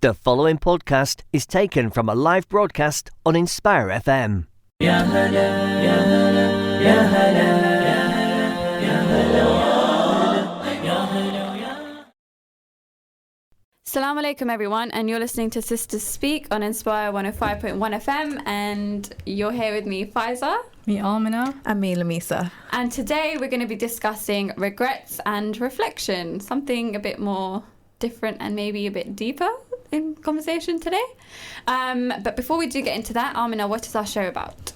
The following podcast is taken from a live broadcast on Inspire FM. Ya hala, ya hala, ya hala, ya hala, ya hala. Assalamu alaikum everyone, and you're listening to Sisters Speak on Inspire 105.1 FM, and you're here with me, Faiza. Me, Amina. And me, Lamisa. And today we're going to be discussing regrets and reflection, something a bit more different and maybe a bit deeper in conversation today. But before we do get into that, Amina, what is our show about?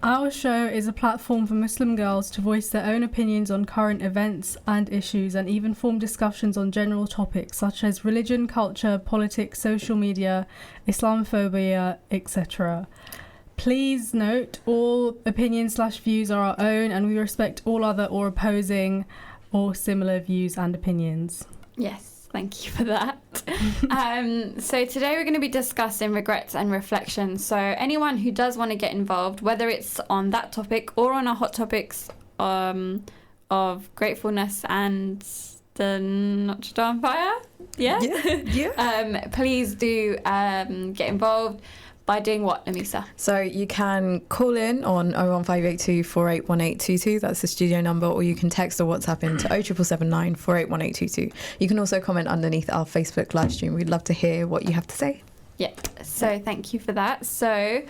Our show is a platform for Muslim girls to voice their own opinions on current events and issues, and even form discussions on general topics such as religion, culture, politics, social media, Islamophobia, etc. Please note, all opinions/views are our own, and we respect all other or opposing or similar views and opinions. Yes, thank you for that. So today we're going to be discussing regrets and reflections. So anyone who does want to get involved, whether it's on that topic or on our hot topics of gratefulness and the Notre Dame fire, please do get involved. By doing what, Lamisa? So you can call in on 01582 481822, that's the studio number, or you can text or WhatsApp into 07779 481822. You can also comment underneath our Facebook live stream. We'd love to hear what you have to say. Yeah, so thank you for that. So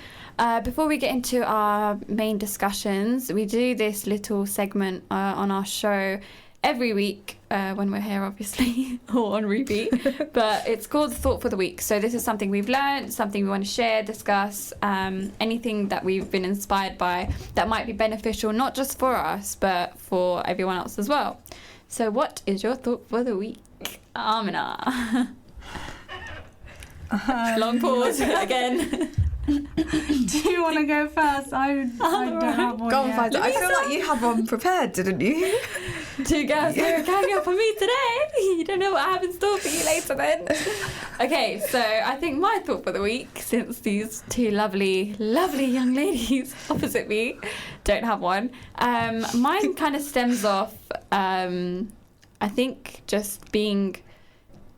before we get into our main discussions, we do this little segment on our show every week when we're here, obviously, or on repeat. But it's called Thought for the Week. So this is something we've learned, something we want to share, discuss, anything that we've been inspired by that might be beneficial, not just for us, but for everyone else as well. So what is your thought for the week, Amina? Long pause again. Do you want to go first? I don't have one. Go on, yet. Faiza. I feel like you had one prepared, didn't you? Two girls are coming up for me today. You don't know what I have in store for you later then. Okay, so I think my thought for the week, since these two lovely, lovely young ladies opposite me don't have one, mine kind of stems off, I think, just doing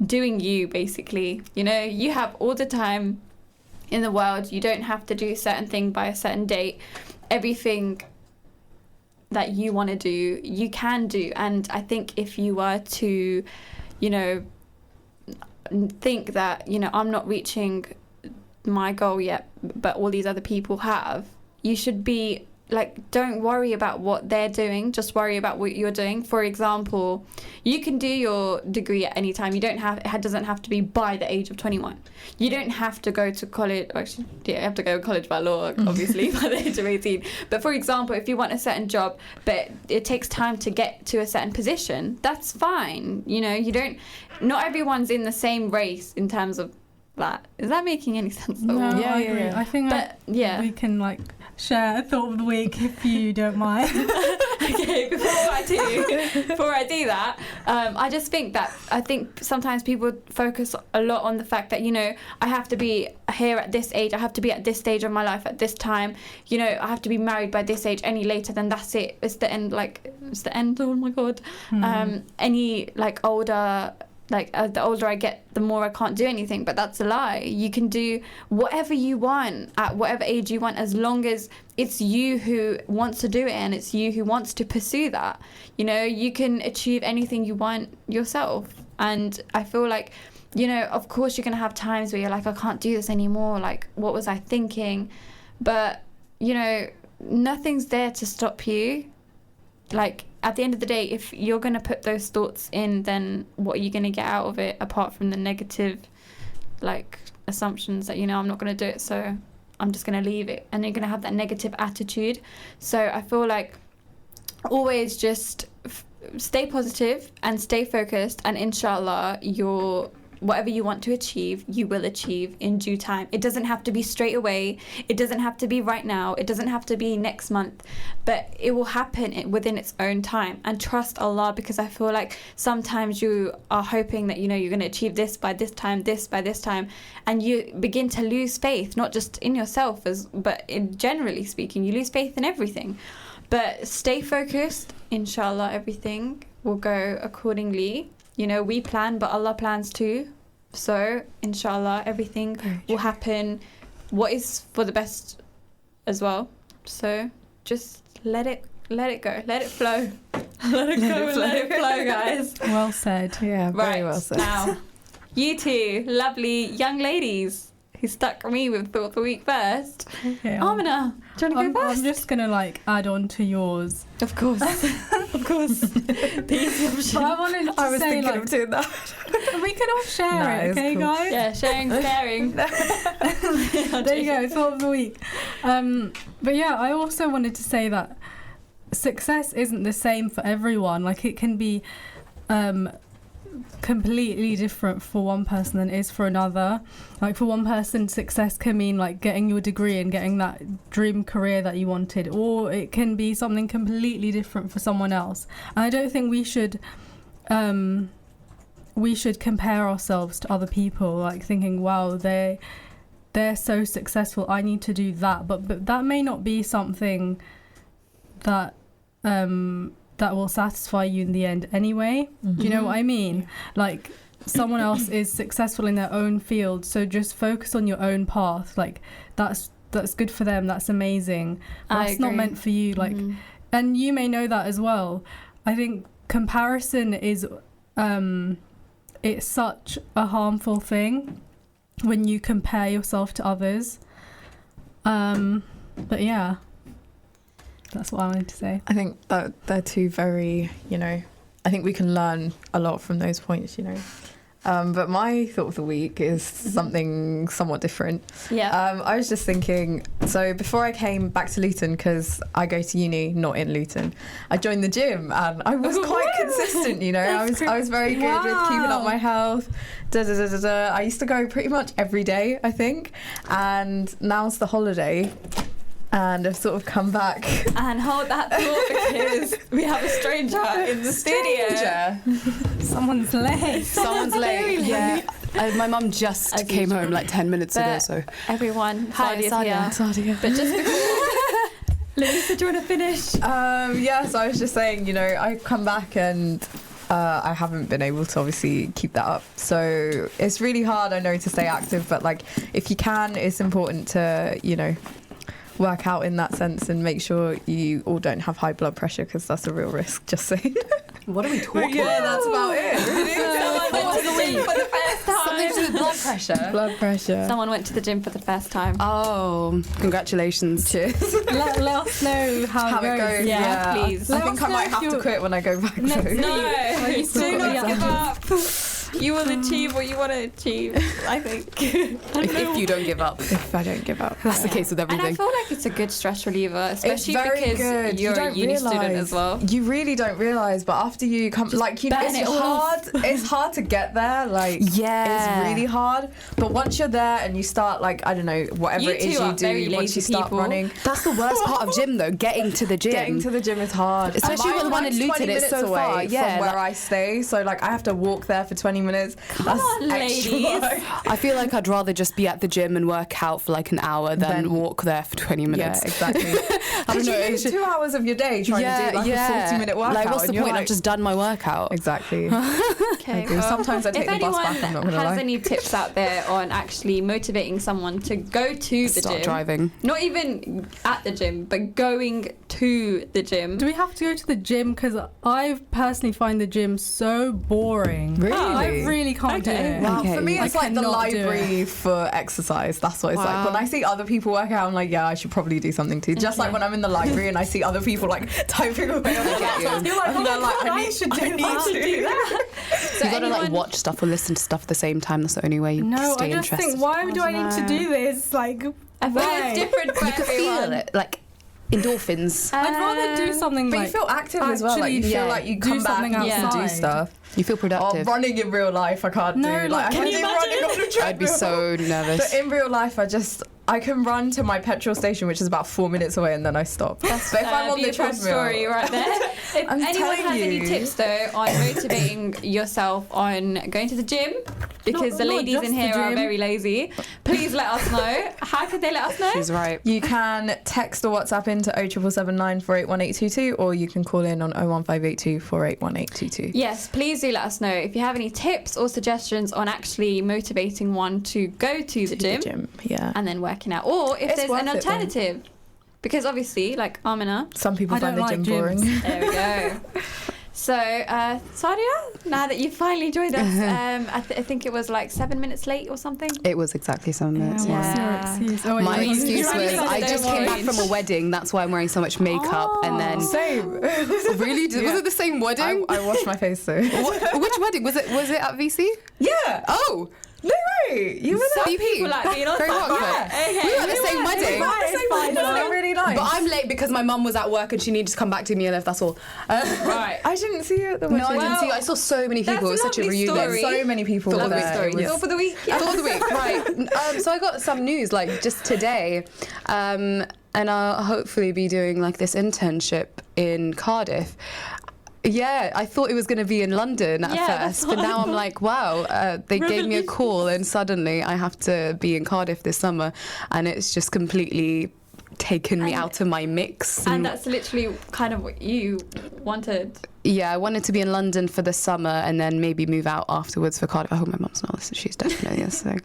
you, basically. You know, you have all the time in the world. You don't have to do a certain thing by a certain date. Everything that you want to do, you can do. And I think if you were to, you know, think that, you know, I'm not reaching my goal yet, but all these other people have, you should be like, don't worry about what they're doing, just worry about what you're doing. For example, you can do your degree at any time. It doesn't have to be by the age of 21. You don't have to go to college. Actually, yeah, you have to go to college by law, obviously, by the age of 18. But for example, if you want a certain job, but it takes time to get to a certain position, that's fine. You know, not everyone's in the same race in terms of that. Is that making any sense? No, I agree. I think we can share a thought of the week if you don't mind. Okay, before I do that, I just think that sometimes people focus a lot on the fact that, you know, I have to be here at this age, I have to be at this stage of my life at this time, you know, I have to be married by this age. Any later than that's it. It's the end. Oh my god. Any older. The older I get, the more I can't do anything. But that's a lie. You can do whatever you want at whatever age you want, as long as it's you who wants to do it and it's you who wants to pursue that. You know, you can achieve anything you want yourself. And I feel like, you know, of course you're going to have times where you're like, I can't do this anymore. Like, what was I thinking? But, you know, nothing's there to stop you. Like, at the end of the day, if you're going to put those thoughts in, then what are you going to get out of it apart from the negative, assumptions that, you know, I'm not going to do it, so I'm just going to leave it. And you're going to have that negative attitude. So I feel like always just stay positive and stay focused, and inshallah, whatever you want to achieve, you will achieve in due time. It doesn't have to be straight away. It doesn't have to be right now. It doesn't have to be next month. But it will happen within its own time. And trust Allah, because I feel like sometimes you are hoping that, you know, you're going to achieve this by this time, this by this time. And you begin to lose faith, not just in yourself, but generally speaking, you lose faith in everything. But stay focused. Inshallah, everything will go accordingly. You know, we plan, but Allah plans too. So, inshallah, everything will happen. What is for the best as well. So, just let it go. Let it flow. Let it flow, guys. Well said. Yeah, very Right, well said. now, you two lovely young ladies who stuck me with Thought of the Week first. Okay, Amina, do you want to go first? I'm just gonna add on to yours. Of course. Of course. The easy option. But I wanted to I was say thinking of doing that. we can all share No, it, it's okay, cool. guys? Yeah, sharing's caring. There you go, Thought of the Week. But yeah, I also wanted to say that success isn't the same for everyone. Like, it can be completely different for one person than it is for another. Like, for one person, success can mean getting your degree and getting that dream career that you wanted, or it can be something completely different for someone else. And I don't think we should compare ourselves to other people, thinking, wow, they're so successful, I need to do that. But that may not be something that that will satisfy you in the end anyway. Mm-hmm. Do you know what I mean? Someone else is successful in their own field, so just focus on your own path. That's good for them, that's amazing. That's not meant for you. And you may know that as well. I think comparison is it's such a harmful thing when you compare yourself to others. But yeah, that's what I wanted to say. I think that they're two very, I think we can learn a lot from those points, But my thought of the week is something somewhat different. Yeah. I was just thinking, so before I came back to Luton, because I go to uni not in Luton, I joined the gym and I was quite consistent, I was very good with keeping up my health. I used to go pretty much every day, I think, and now it's the holiday. And I've sort of come back. And hold that thought, because we have a stranger in the studio. Someone's late. Someone's late. Yeah. My mum just As came usual. home 10 minutes ago, so. Everyone, Hi, Sadia's here. But just before, Lisa, do you want to finish? So I was just saying, I come back and I haven't been able to obviously keep that up. So it's really hard, I know, to stay active. But if you can, it's important to, work out in that sense and make sure you all don't have high blood pressure, because that's a real risk, just saying. What are we talking Yeah, that's about it. Someone went to the gym for the first Something to time. do with blood pressure. Blood pressure. Someone went to the gym for the first time. Oh, congratulations. Cheers. let us know how it goes. Yeah, please. I Let think us I might know if have to you're- quit when I go back. Next though. week. No, you still do got not the give up. You will achieve what you want to achieve, I think. If you don't give up. If I don't give up. That's the case with And I everything. feel like it's a good stress reliever, It's especially very because good. you're You a don't uni student as well. You really don't realise, but after you come, burn it's it hard. It's hard to get there. Yeah. It's really hard. But once you're there and you start, I don't know, whatever You it is two you are very do, once lazy you start people. running, That's the worst part of gym, though, getting to the gym. getting to the gym is hard. Especially And with the one in mine's Luton, 20 it's so minutes away far. Yeah, from where I stay. So I have to walk there for 20 minutes. Come on, ladies. I feel like I'd rather just be at the gym and work out for an hour than Then- walk there for 20 minutes. Yeah, exactly. I don't Because know. you It's lose just, 2 hours of your day trying to do a 40-minute workout. what's the and you're point? I've just done my workout. Exactly. Okay. agree. Sometimes I take the bus back, I'm not gonna has lie. any tips out there on actually motivating someone to go to the Start gym, driving. not even at the gym, but going to the gym? Do we have to go to the gym? Because I personally find the gym so boring. Really? I really can't do Okay. it. Wow, Okay. for me, I it's like the cannot do library for exercise. That's what it's Wow. like. When I see other people work out, I'm like, yeah, I should probably do something too. Just like when I'm in the library and I see other people typing away on the laptop. You're like, And oh they're my God, I need should do to that. So You gotta anyone- watch stuff or listen to stuff at the same time. That's the only way you No, stay I just interested. think, why do I need to no. do this? I feel why? it's different for You could everyone. feel it, endorphins. I'd rather do something But you feel active as well. Like you actually, feel like you do come back something and you can do outside. stuff. You feel Oh, productive. running in real life, I can't No, do. like, I can can you do running on a treadmill. I'd be so nervous. But in real life, I can run to my petrol station, which is about 4 minutes away, and then I stop. But if I'm on the beautiful treadmill, story right there. If I'm anyone telling has any you. tips though on motivating yourself on going to the gym, because Not- the not ladies just in the here are gym. very lazy, please let us know. How could they let us know? She's right. You can text or WhatsApp into 07779 481822, or you can call in on 01582 481822. Yes, please do let us know if you have any tips or suggestions on actually motivating one to go to the gym Yeah. and then working out, or if It's there's worth an it, though. alternative. Because obviously, like Amina, Some people I find the don't gym like boring. gyms. there we go. So, Sadia, now that you finally joined us, I think it was like 7 minutes late or something. It was exactly 7 minutes. Yeah, what's Yeah. your excuse? Oh, wait, My you- excuse you was said I don't just came back worry. from a wedding. That's why I'm wearing so much makeup. And then Same. really, was it the same wedding? I washed my face though. Which wedding was it? Was it at VC? Yeah. Oh, No way. You were Some there. people like being on Very time. welcome. Okay. We were at the same wedding. It was really nice. But I'm late because my mum was at work and she needed to come back to me and left. That's all. Right. I didn't see you at the wedding. No, I didn't see you. I saw so many people. That's It was a such a lovely reunion. story. So many people were Lovely there. story, It was- yes. All for the week. Yeah. Thought of the week, right? So I got some news like just today, and I'll hopefully be doing like this internship in Cardiff. Yeah, I thought it was going to be in London at Yeah, that's first, but what I now I'm thought. like, wow, they gave me a call and suddenly I have to be in Cardiff this summer, and it's just completely taken me And- out of my mix. And that's literally kind of what you wanted. Yeah, I wanted to be in London for the summer and then maybe move out afterwards for Cardiff. I hope my mum's not listening. She's definitely listening.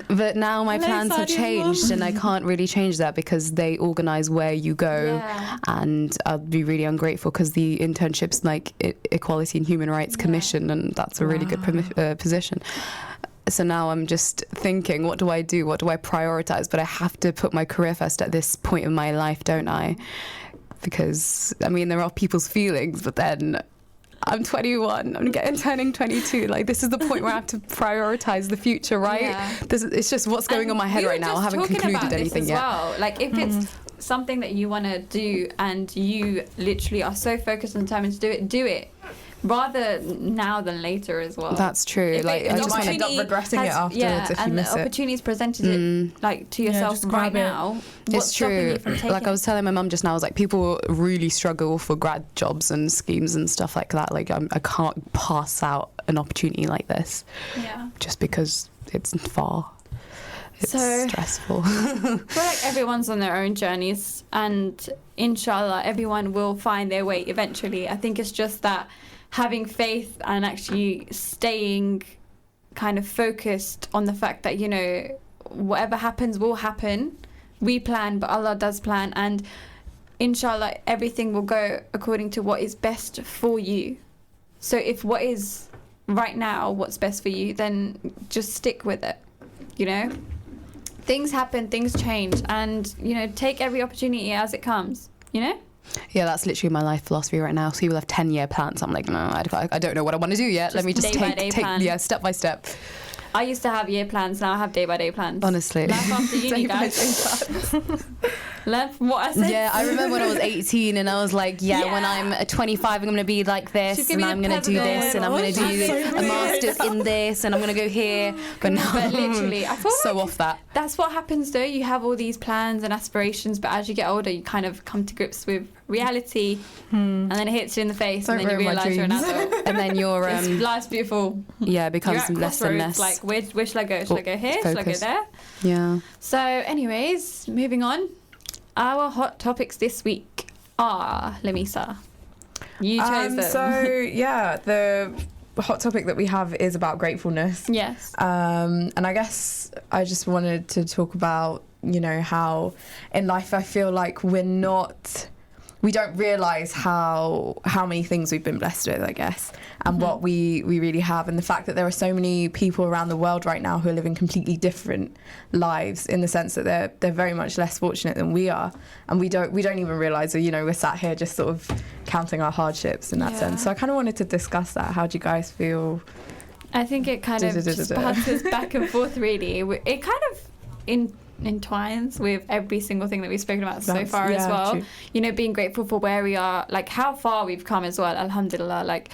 But now my Hello, plans have Sadia's changed mum. and I can't really change that because they organise where you go. Yeah. And I'd be really ungrateful because the internship's like Equality and Human Rights Yeah. Commission, and that's a really good position. So now I'm just thinking, what do I do? What do I prioritise? But I have to put my career first at this point in my life, don't I? Because, I mean, there are people's feelings, but then I'm 21, turning 22. Like, this is the point where I have to prioritise the future, right? Yeah. It's just what's going And on my head we were right now. I just haven't talking concluded about this anything as yet. Well. Like if it's something that you want to do and you literally are so focused and determined to do it. Rather now than later as well. That's true. If Like, it- I an just might want end up opportunity regretting it afterwards if you and miss the it. opportunity's presented it like to yourself just right grab it. now. It's What's stopping true. you from taking Like I was telling my mum just now, I was like, people really struggle for grad jobs and schemes and stuff like that. Like I can't pass out an opportunity like this Yeah. just because it's far. It's So- stressful. I feel like everyone's on their own journeys, and inshallah, everyone will find their way eventually. I think it's just that having faith and actually staying kind of focused on the fact that, you know, whatever happens will happen. We plan, but Allah does plan, and inshallah, everything will go according to what is best for you. So if what is right now what's best for you, then just stick with it, you know? Things happen, things change, and, you know, take every opportunity as it comes, you know? Yeah, that's literally my life philosophy right now. So people have 10-year plans. I'm like, no, I don't know what I want to do yet. Let Just me just day-by-day plan. yeah, step by step. I used to have year plans, now I have day-by-day plans. Honestly. Life after uni, guys. Learn from what I said. Yeah, I remember when I was 18 and I was like, Yeah. when I'm 25, I'm going to be like this, She's gonna and be I'm the going to do this, president, and I'm or going to do she's so a master's in this, and I'm going to go here. But now, But literally, I feel so like off that. that's what happens though. You have all these plans and aspirations, but as you get older, you kind of come to grips with reality, and then it hits you in the face, Don't and then you ruin my realise you're an dreams. adult. And then your Life's beautiful. yeah, it becomes You're at less and crossroads, less. like, where should I go? Should I go here? Should I go Focus. there? Yeah. So, anyways, moving on. Our hot topics this week are, Lamisa, you chose them. So yeah, the hot topic that we have is about gratefulness. Yes. And I guess I just wanted to talk about, you know, how in life I feel like we don't realise how many things we've been blessed with, I guess, and what we really have, and the fact that there are so many people around the world right now who are living completely different lives in the sense that they're very much less fortunate than we are, and we don't even realise that, you know, we're sat here just sort of counting our hardships in that Yeah. sense. So I kind of wanted to discuss that. How do you guys feel? I think it kind of just bounces back and forth, really. It kind of entwines with every single thing that we've spoken about so That's- far as yeah, well. true. You know, being grateful for where we are, like how far we've come as well, alhamdulillah. Like,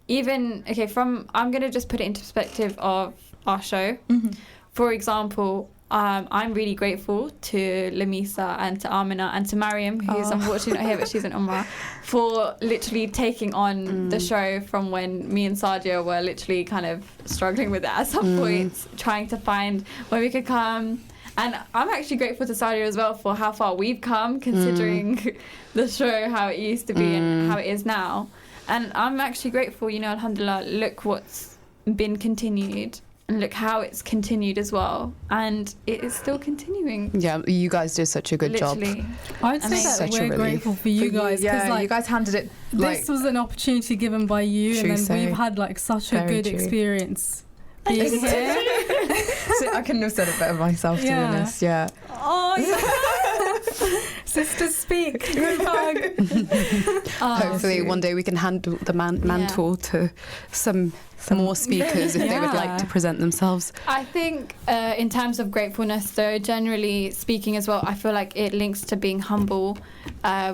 even, okay, I'm going to just put it into perspective of our show. Mm-hmm. For example, I'm really grateful to Lamisa and to Amina and to Mariam, who's unfortunately not here, but she's in Umrah, for literally taking on the show from when me and Sadia were literally kind of struggling with it at some points, trying to find where we could come. And I'm actually grateful to Sadia as well for how far we've come, considering the show, how it used to be and how it is now. And I'm actually grateful, you know, alhamdulillah, look what's been continued. And look how it's continued as well. And it is still continuing. Yeah, you guys did such a good Literally. job. I'd say that Such a we're relief. grateful for you guys. Yeah, like, you guys handled it. this was an opportunity given by you, True and then say. we've had like such a Very good true. experience being here. So I couldn't have said it better myself, to be Yeah. honest. Yeah. Oh, yeah. Sisters speak. Good hug. Hopefully one day we can hand the mantle to some more speakers if they would like to present themselves. I think in terms of gratefulness, though, generally speaking as well, I feel like it links to being humble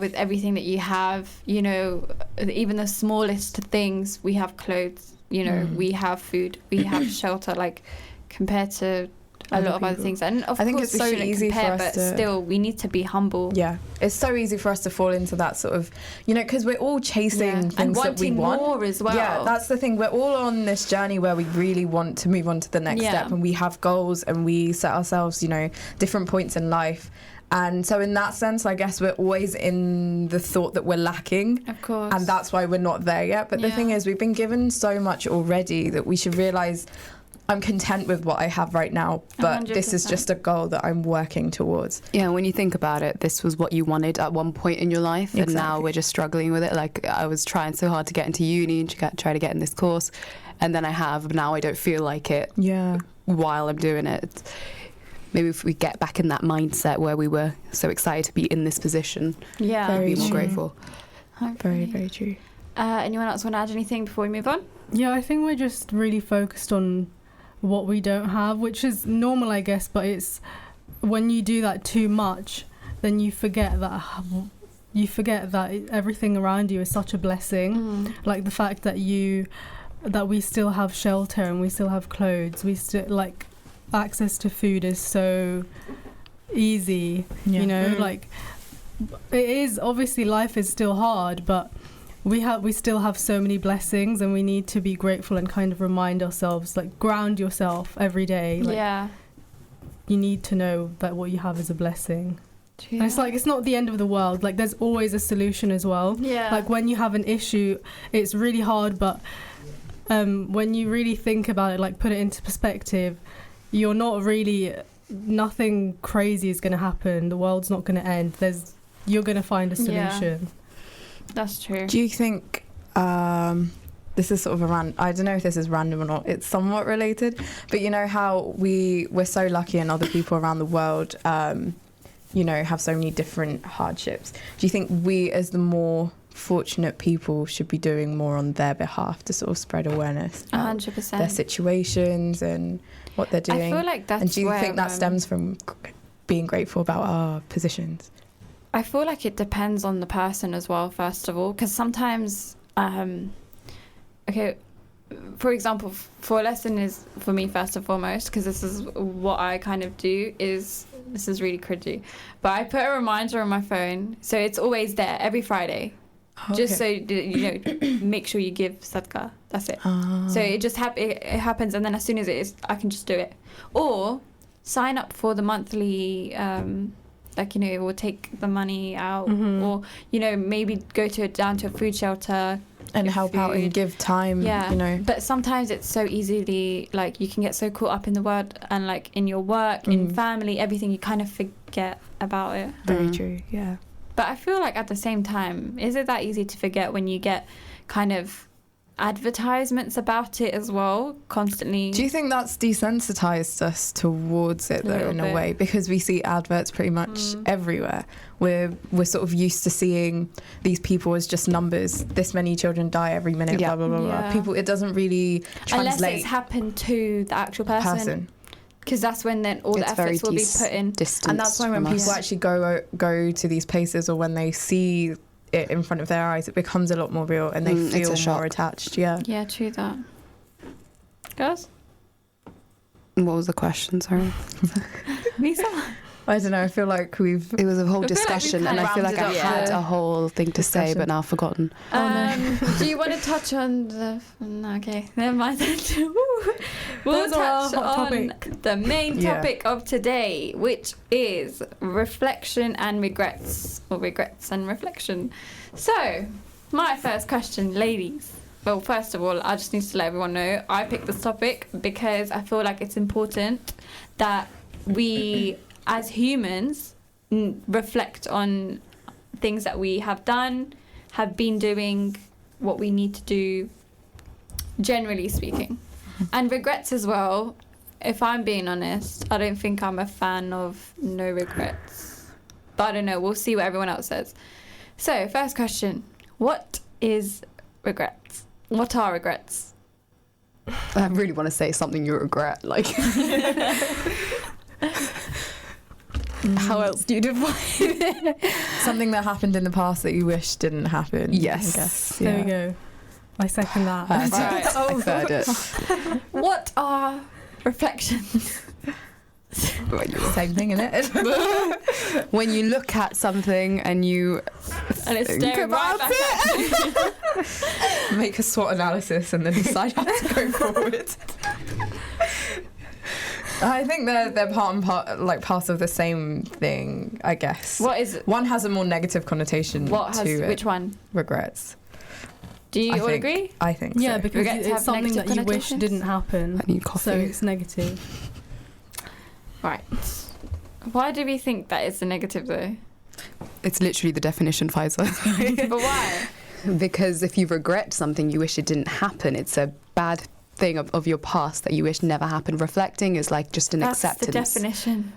with everything that you have. You know, even the smallest things. We have clothes, you know, we have food, we have shelter, like compared to a lot of other things. And of I think course, it's so we shouldn't easy for compare, us but to- still, we need to be humble. Yeah, it's so easy for us to fall into that sort of, you know, because we're all chasing And things that we wanting want. more as well. Yeah, that's the thing. We're all on this journey where we really want to move on to the next Yeah. step, and we have goals and we set ourselves, you know, different points in life. And so in that sense, I guess we're always in the thought that we're lacking. Of course. And that's why we're not there yet. But the Yeah. thing is, we've been given so much already that we should realise I'm content with what I have right now, but this is 100%. just a goal that I'm working towards. Yeah, when you think about it, this was what you wanted at one point in your life, and now Exactly. we're just struggling with it. Like, I was trying so hard to get into uni and try to get in this course, and then I have, but now I don't feel like it Yeah. while I'm doing it. Maybe if we get back in that mindset where we were so excited to be in this position, Yeah. Very be more true. grateful. Very, very true. Anyone else want to add anything before we move on? Yeah, I think we're just really focused on what we don't have, which is normal, I guess, but it's when you do that too much, then you forget that everything around you is such a blessing. Like the fact that we still have shelter and we still have clothes, we still like access to food is so easy. Yeah. You know, like it is obviously life is still hard, but we still have so many blessings, and we need to be grateful and kind of remind ourselves, like ground yourself every day. Like, Yeah. you need to know that what you have is a blessing. True. And it's like it's not the end of the world. Like there's always a solution as well. Yeah. Like when you have an issue, it's really hard, but when you really think about it, like put it into perspective, you're not really, nothing crazy is going to happen. The world's not going to end. You're going to find a solution. That's true. Do you think this is sort of I don't know if this is random or not, it's somewhat related, but you know how we're so lucky and other people around the world, you know, have so many different hardships. Do you think we as the more fortunate people should be doing more on their behalf to sort of spread awareness about 100%. their situations and what they're doing? I feel like that's and do you where, think that stems from being grateful about our positions? I feel like it depends on the person as well, first of all, because sometimes, okay, for example, for a lesson is for me first and foremost, because this is what I kind of do, this is really cringy, but I put a reminder on my phone, so it's always there every Friday, just so, you know, make sure you give sadaqah, that's it. So it just it happens, and then as soon as it is, I can just do it. Or sign up for the monthly, like, you know, it will take the money out, or, you know, maybe go down to a food shelter and give help out and food. give time, Yeah, you know. but sometimes it's so easily, like, you can get so caught up in the world and, like, in your work, in family, everything, you kind of forget about it. Very true, yeah. But I feel like at the same time, is it that easy to forget when you get kind of advertisements about it as well constantly? Do you think that's desensitized us towards it though, Little in a bit. way, because we see adverts pretty much everywhere? We're sort of used to seeing these people as just numbers. This many children die every minute. Yeah. Blah blah blah. Yeah. Blah. People, it doesn't really Unless translate. it's happened to the actual person, because that's when then all the It's very efforts will be put in. distant. And that's why when from people us. actually go to these places, or when they see it in front of their eyes, it becomes a lot more real, and they It's a feel shock. more attached. Yeah. Yeah, true that. Girls? What was the question? Sorry. Lisa? I don't know. I feel like we've. It was a whole I feel like we've discussion, kind and of I feel like I rounded up had the a whole thing to say, discussion. but now I've forgotten. Do you want to touch on the... No, okay, never mind. We'll Those are our touch hot on topic. the main Yeah. topic of today, which is reflection and regrets, or regrets and reflection. So, my first question, ladies. Well, first of all, I just need to let everyone know I picked this topic because I feel like it's important that we, as humans, reflect on things that we have done, have been doing, what we need to do, generally speaking. And regrets as well. If I'm being honest, I don't think I'm a fan of no regrets. But I don't know, we'll see what everyone else says. So, first question. What is regrets? What are regrets? I really want to say something you regret. Like, how else do you define it? Something that happened in the past that you wish didn't happen. Yes. I guess. There we go. I second that. Right. Right. I've heard it. What are reflections? Same thing, innit? When you look at something and you And it's think staring right about back at you. Make a SWOT analysis and then decide how to go forward. I think they're part and part of the same thing, I guess. What is it? One has a more negative connotation What has, to it. which one? Regrets. Do you I all think. agree? I think Yeah, so. because Regrets have it's something that negative you wish connotations? didn't happen. I need coffee. So it's negative. Right. Why do we think that it's a negative though? It's literally the definition, Pfizer. But why? Because if you regret something you wish it didn't happen, it's a bad thing of your past that you wish never happened. Reflecting is like just an That's acceptance. the definition.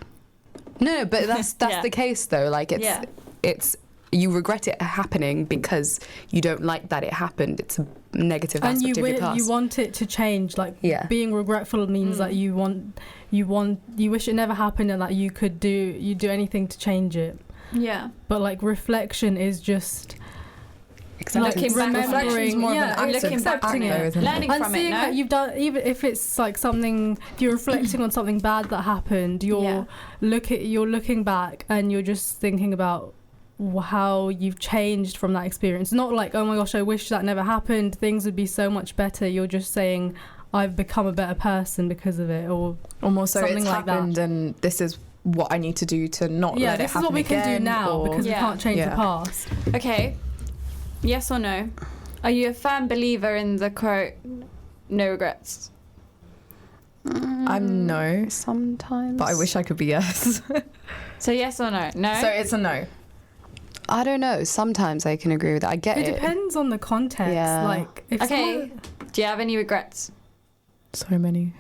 No, but that's Yeah. the case though. Like it's you regret it happening because you don't like that it happened. It's a negative And aspect of your past. you want it to change. Like Yeah. being regretful means that you wish it never happened and that you do anything to change it. Yeah. But like reflection is just Acceptance. Looking back, remembering, reflection's more of an act looking of back act, on though, it, isn't it? learning and from it. seeing No? that you've done, even if it's like something, if you're reflecting on something bad that happened, you're looking back and you're just thinking about how you've changed from that experience. Not like, oh my gosh, I wish that never happened, things would be so much better. You're just saying, I've become a better person because of it, or Almost so something it's like that. happened and this is what I need to do to not let it this is happen what we can do again, now or- because we Yeah. can't change Yeah. the past. Okay. Yes or no? Are you a firm believer in the quote, no regrets? I'm no, Sometimes. but I wish I could be yes. So yes or no? No? So it's a no. I don't know. Sometimes I can agree with that. I get It it. depends on the context. Yeah. Like, if Okay. someone- Do you have any regrets? So many.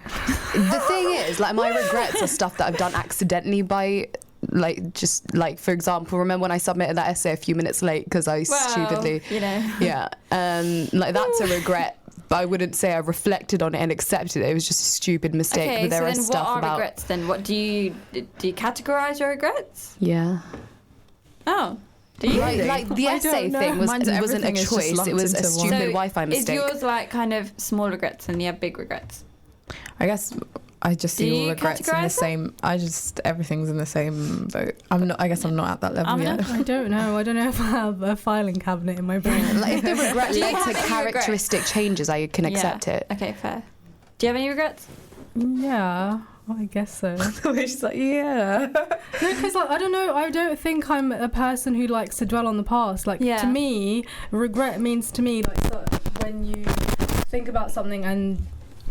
The thing is, like, my regrets are stuff that I've done accidentally by, like, just, like, for example, remember when I submitted that essay a few minutes late because I stupidly... you know. Yeah. Like, that's a regret. But I wouldn't say I reflected on it and accepted it. It was just a stupid mistake. Okay, but there so are then stuff what are about... regrets then? What do you categorize your regrets? Yeah. Oh, do you? Like the I essay don't know. thing Mine's wasn't a everything is just choice. lumped It was a into one. stupid So Wi-Fi Is mistake. yours like kind of small regrets and you have big regrets? I guess I just Do see all you regrets in the categorise same. Everything's in the same boat. I'm not. I guess I'm not at that level Amina? yet. I don't know. I don't know if I have a filing cabinet in my brain. Like, if the regret Do you led have to any characteristic changes, I can accept it. Okay, fair. Do you have any regrets? Yeah, I guess so. She's like, yeah. No, because like, I don't know. I don't think I'm a person who likes to dwell on the past. Like Yeah. to me, regret means to me like when you think about something and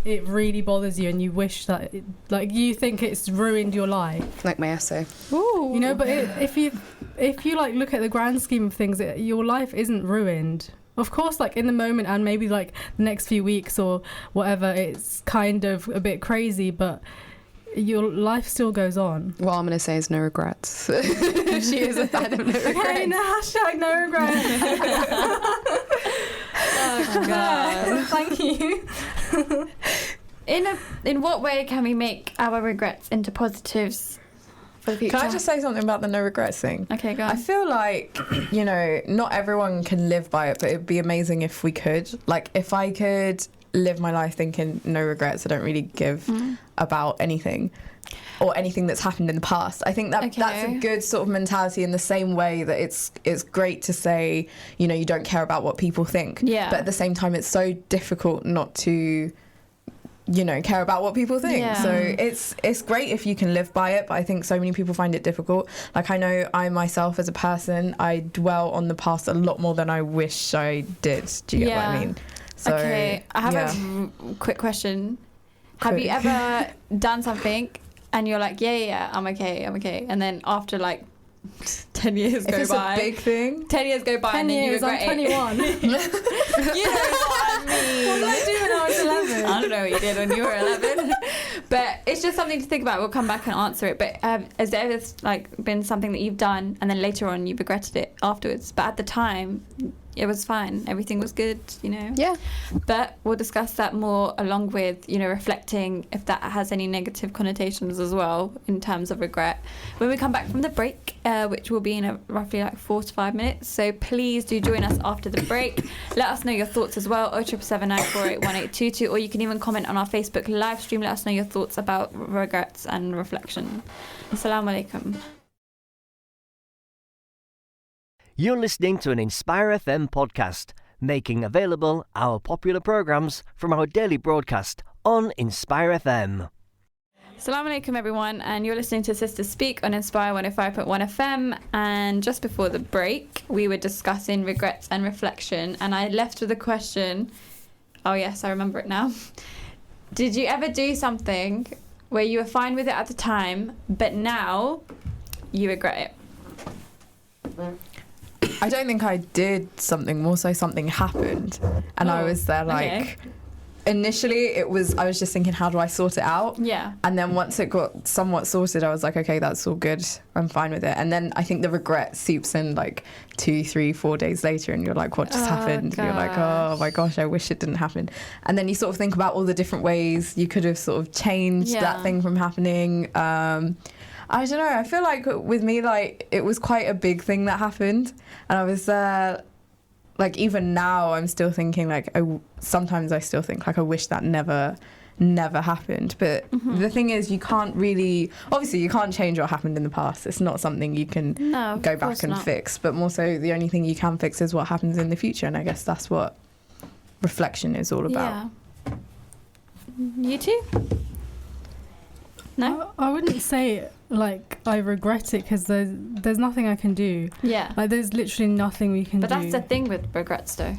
it really bothers you and you wish that like you think it's ruined your life. Like my essay. Ooh. You know, but if you like look at the grand scheme of things, your life isn't ruined. Of course, like in the moment and maybe like the next few weeks or whatever, it's kind of a bit crazy, but your life still goes on. What I'm going to say is no regrets. She is a fan of no regrets. Okay, no, hashtag no regrets. Oh, God. Thank you. In what way can we make our regrets into positives for the future? Can I just say something about the no regrets thing? Okay, go I on. feel like, not everyone can live by it, but it'd be amazing if we could. Like, if I could live my life thinking no regrets. I don't really give about anything or anything that's happened in the past. I think that's a good sort of mentality, in the same way that it's great to say, you know, you don't care about what people think. Yeah. But at the same time, it's so difficult not to, you know, care about what people think. Yeah. So it's great if you can live by it, but I think so many people find it difficult. Like, I know I myself as a person, I dwell on the past a lot more than I wish I did. Do you get what I mean? So, okay, I have a quick question. Have you ever done something and you're like, yeah, I'm okay, and then after like 10 years go if it's by, a big thing, 10 years go by, 10 and then years, you I'm regret it. 21. You know what I mean? What did I do when I was 11? I don't know what you did when you were 11, but it's just something to think about. We'll come back and answer it. But has there ever like been something that you've done and then later on you regretted it afterwards, but at the time it was fine, everything was good, you know? Yeah. But we'll discuss that more, along with, you know, reflecting if that has any negative connotations as well in terms of regret, when we come back from the break, which will be in roughly like 4 to 5 minutes. So please do join us after the break. Let us know your thoughts as well, 07779481822, or you can even comment on our Facebook live stream. Let us know your thoughts about regrets and reflection. Assalamu alaikum. You're listening to an Inspire FM podcast, making available our popular programs from our daily broadcast on Inspire FM. Assalamu alaikum everyone, and you're listening to Sisters Speak on Inspire 105.1 FM. And just before the break, we were discussing regrets and reflection, and I left with a question. Oh yes, I remember it now. Did you ever do something where you were fine with it at the time, but now you regret it? I don't think I did something, more so something happened, and I was there like, initially I was just thinking, how do I sort it out? Yeah. And then once it got somewhat sorted, I was like, okay, that's all good, I'm fine with it. And then I think the regret seeps in like 2, 3, 4 days later, and you're like, what just happened? Gosh. You're like, oh my gosh, I wish it didn't happen. And then you sort of think about all the different ways you could have sort of changed that thing from happening. I don't know, I feel like with me, like, it was quite a big thing that happened, and I was like, even now I'm still thinking, like, sometimes I still think, like, I wish that never happened. But the thing is, you can't really, obviously you can't change what happened in the past. It's not something you can go back and fix, but more so the only thing you can fix is what happens in the future, and I guess that's what reflection is all about. Yeah. You too? No? I wouldn't say like I regret it, because there's nothing I can do. Yeah. Like, there's literally nothing we can do. But that's the thing with regrets though.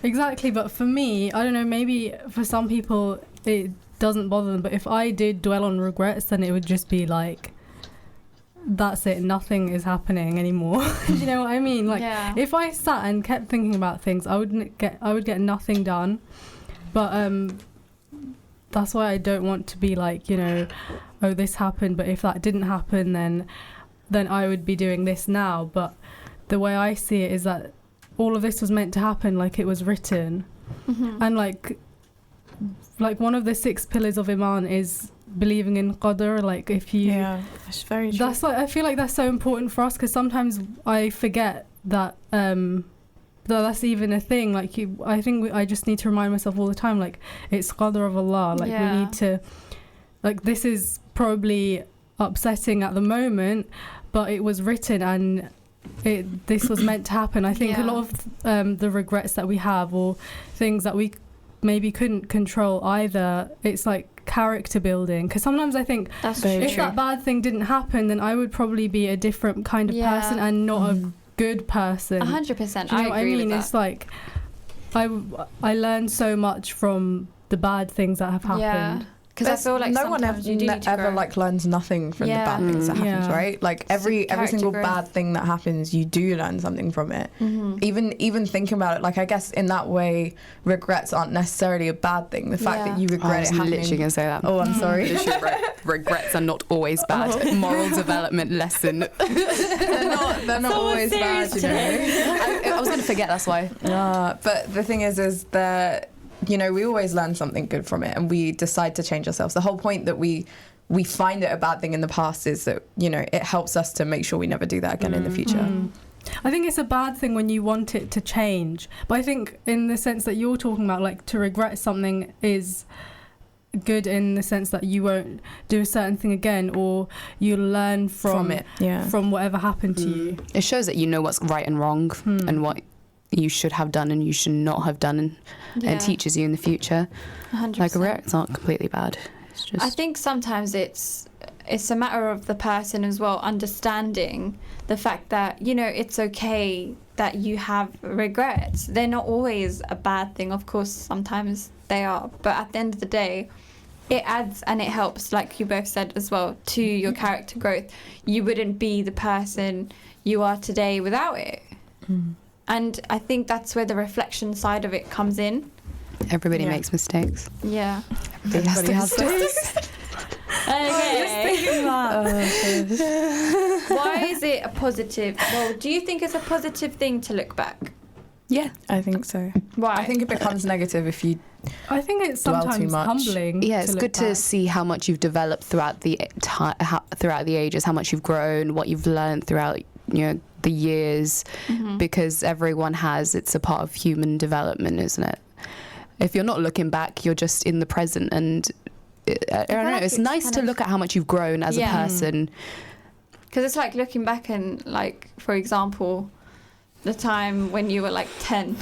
Exactly, but for me, I don't know, maybe for some people it doesn't bother them, but if I did dwell on regrets, then it would just be like, that's it, nothing is happening anymore. You know what I mean? Like, if I sat and kept thinking about things, I would get nothing done. But that's why I don't want to be like, you know, oh, this happened, but if that didn't happen, then I would be doing this now. But the way I see it is that all of this was meant to happen, like it was written. And like one of the 6 pillars of Iman is believing in Qadr. Like, if you, that's very true. That's like, I feel like that's so important for us, because sometimes I forget that that's even a thing. Like, I just need to remind myself all the time, like, it's Qadr of Allah. Like, we need to, like, this is probably upsetting at the moment, but it was written, and this was meant to happen. I think a lot of the regrets that we have, or things that we maybe couldn't control either, it's like character building, because sometimes I think if that bad thing didn't happen, then I would probably be a different kind of person and not a good person. 100%. Do you know what I mean? It's like I learned so much from the bad things that have happened. Because I feel like no one ever like learns nothing from the bad things that happens, right? Like every single bad thing that happens, you do learn something from it. Even thinking about it, like, I guess in that way, regrets aren't necessarily a bad thing. The fact that you regret it happening. I was literally going to say that. Oh, I'm sorry. Regrets are not always bad. Moral development lesson. They're not always bad, you know. I was going to forget, that's why. But the thing is that, you know, we always learn something good from it, and we decide to change ourselves. The whole point that we find it a bad thing in the past is that, you know, it helps us to make sure we never do that again in the future. I think it's a bad thing when you want it to change. But I think in the sense that you're talking about, like, to regret something is good in the sense that you won't do a certain thing again, or you'll learn from it, yeah, from whatever happened to you. It shows that you know what's right and wrong and what you should have done and you should not have done, and teaches you in the future. 100%. Like, regret's not completely bad. It's just... I think sometimes it's a matter of the person as well, understanding the fact that, you know, it's okay that you have regrets. They're not always a bad thing. Of course, sometimes they are. But at the end of the day, it adds and it helps, like you both said as well, to your character growth. You wouldn't be the person you are today without it. And I think that's where the reflection side of it comes in. Everybody makes mistakes. Yeah. Everybody has those. Okay. Why is it a positive? Well, do you think it's a positive thing to look back? Yeah, I think so. Why? I think it becomes negative if you I think it's dwell too sometimes much. humbling. Yeah, it's to good look to back. see how much you've developed throughout the ages, how much you've grown, what you've learned throughout, you know, the years, because everyone has. It's a part of human development, isn't it? If you're not looking back, you're just in the present, and I don't know. like It's it's nice kind to of- look at how much you've grown as a person. Because it's like looking back and, like, for example, the time when you were like 10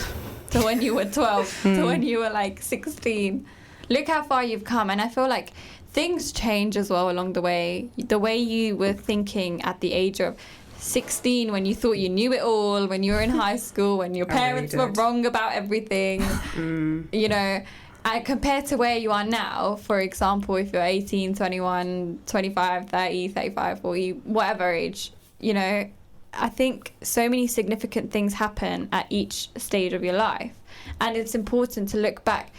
to when you were 12 to when you were like 16. Look how far you've come. And I feel like things change as well along the way. The way you were thinking at the age of 16, when you thought you knew it all, when you were in high school, when your parents were wrong about everything, you know, and compared to where you are now, for example, if you're 18, 21, 25, 30, 35, 40, whatever age, you know, I think so many significant things happen at each stage of your life. And it's important to look back,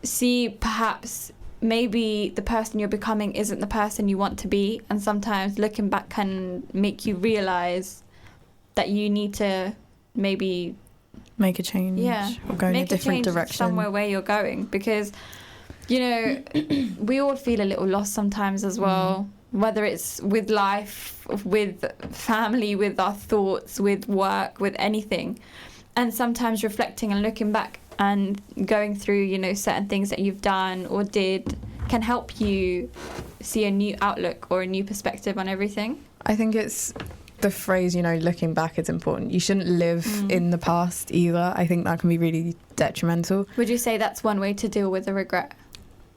see perhaps maybe the person you're becoming isn't the person you want to be. And sometimes looking back can make you realize that you need to maybe make a change or go in a different direction. Somewhere where you're going. Because, you know, we all feel a little lost sometimes as well. Whether it's with life, with family, with our thoughts, with work, with anything. And sometimes reflecting and looking back and going through, you know, certain things that you've done or did can help you see a new outlook or a new perspective on everything. I think it's the phrase, you know, looking back is important. You shouldn't live in the past either. I think that can be really detrimental. Would you say that's one way to deal with a regret?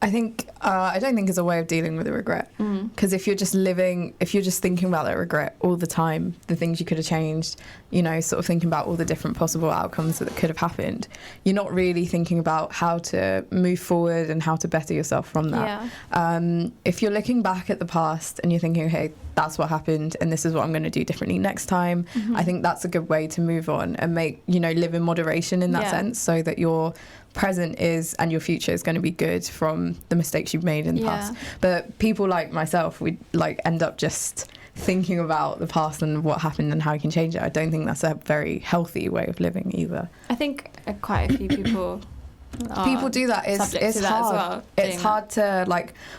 I think I don't think it's a way of dealing with a regret, because if you're just thinking about that regret all the time, the things you could have changed, you know, sort of thinking about all the different possible outcomes that could have happened, you're not really thinking about how to move forward and how to better yourself from that. If you're looking back at the past and you're thinking, okay, that's what happened and this is what I'm going to do differently next time, I think that's a good way to move on and live in moderation in that sense, so that your present is and your future is going to be good from the mistakes you've made in the past. But people like myself, we end up just thinking about the past and what happened and how you can change it. I don't think that's a very healthy way of living either. I think quite a few people do that. It's that hard. As well, it's hard to,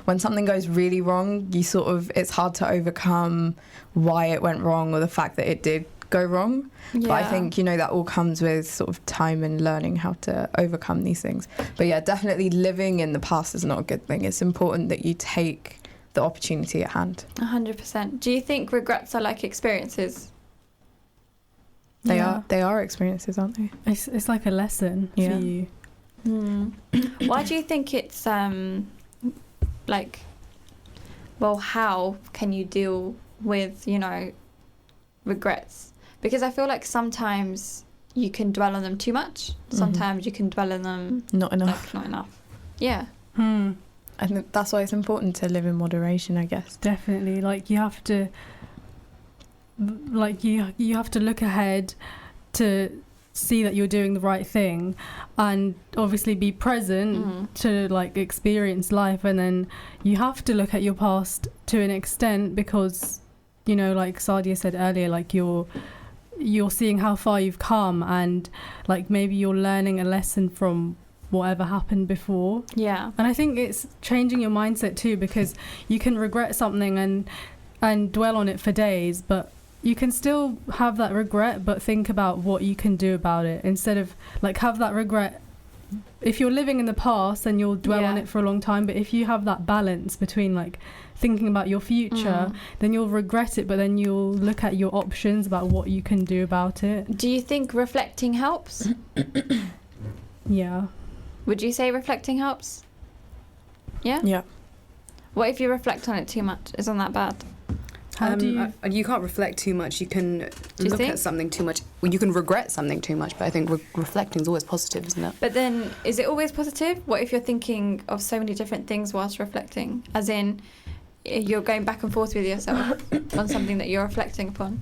when something goes really wrong, it's hard to overcome why it went wrong or the fact that it did go wrong. But I think, you know, that all comes with sort of time and learning how to overcome these things. But yeah, definitely living in the past is not a good thing. It's important that you take the opportunity at hand. 100%. Do you think regrets are like experiences? They are experiences, aren't they? It's like a lesson for you. Why do you think it's how can you deal with, you know, regrets? Because I feel like sometimes you can dwell on them too much. Sometimes you can dwell on them not enough. not enough. Yeah. I think that's why it's important to live in moderation, I guess. Definitely. You have to you have to look ahead to see that you're doing the right thing, and obviously be present to experience life. And then you have to look at your past to an extent, because, you know, like Sadia said earlier, you're seeing how far you've come, and maybe you're learning a lesson from whatever happened before. Yeah. And I think it's changing your mindset too, because you can regret something and dwell on it for days, but you can still have that regret, but think about what you can do about it instead of like have that regret. If you're living in the past, then you'll dwell on it for a long time. But if you have that balance between like thinking about your future, then you'll regret it, but then you'll look at your options about what you can do about it. Do you think reflecting helps? Yeah. Would you say reflecting helps? Yeah? Yeah. What if you reflect on it too much? Isn't that bad? How do you... You can't reflect too much. You can you look think? at something too much. Well, you can regret something too much, but I think reflecting is always positive, isn't it? But then, is it always positive? What if you're thinking of so many different things whilst reflecting? As in, you're going back and forth with yourself on something that you're reflecting upon?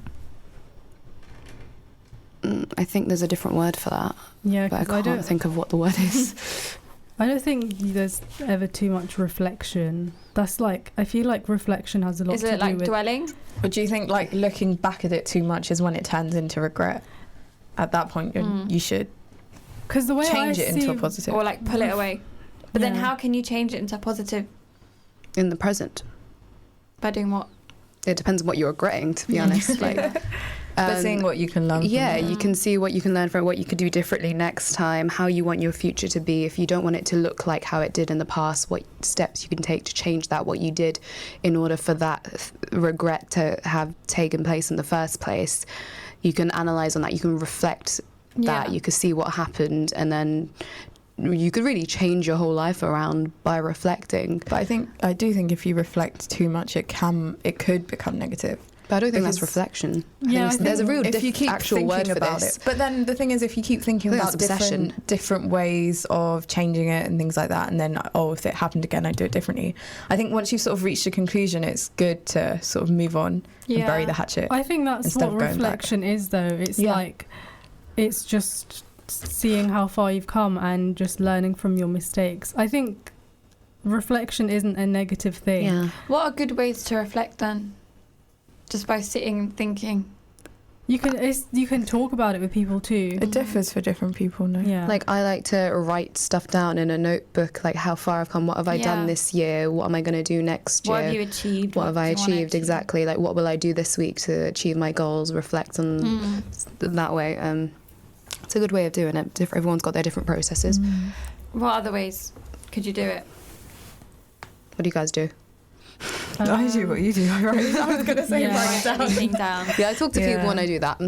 I think there's a different word for that. Yeah, but I 'cause can't think of what the word is. I don't think there's ever too much reflection. That's like, I feel like reflection has a lot Is to do it like with... dwelling? But do you think like looking back at it too much is when it turns into regret? At that point, you should Because the way change I it see... into a positive. Or like pull it away? But then Yeah. how can you change it into positive? In the present. By doing what? It depends on what you're regretting, to be honest. Like, But seeing what you can learn from yeah, it. you can see what you can learn from it, what you could do differently next time, how you want your future to be. If you don't want it to look like how it did in the past, what steps you can take to change that, what you did in order for that regret to have taken place in the first place. You can analyse on that, you can reflect that, you can see what happened, and then you could really change your whole life around by reflecting. But I do think if you reflect too much, it could become negative. But I don't think that's Because- reflection. Yeah, I think there's a real if you keep actual thinking word for about this. it. But then the thing is, if you keep thinking I think about that's obsession. different ways of changing it and things like that, and then if it happened again, I'd do it differently. I think once you've sort of reached a conclusion, it's good to sort of move on and bury the hatchet. I think that's instead what of going back. reflection is, though. It's Yeah. like, it's just seeing how far you've come and just learning from your mistakes. I think reflection isn't a negative thing. Yeah. What are good ways to reflect then? Just by sitting and thinking. You can talk about it with people too. It differs for different people, no? Yeah. Like, I like to write stuff down in a notebook, like how far I've come, what have I done this year, what am I going to do next year, What have you achieved? what have I do you wanna achieved, achieve? exactly, like what will I do this week to achieve my goals, reflect on that way. It's a good way of doing it. Everyone's got their different processes. What other ways could you do it? What do you guys do? I do what you do, right? I was going to say Yeah. write it down. Anything down. Yeah, I talk to people when I do that.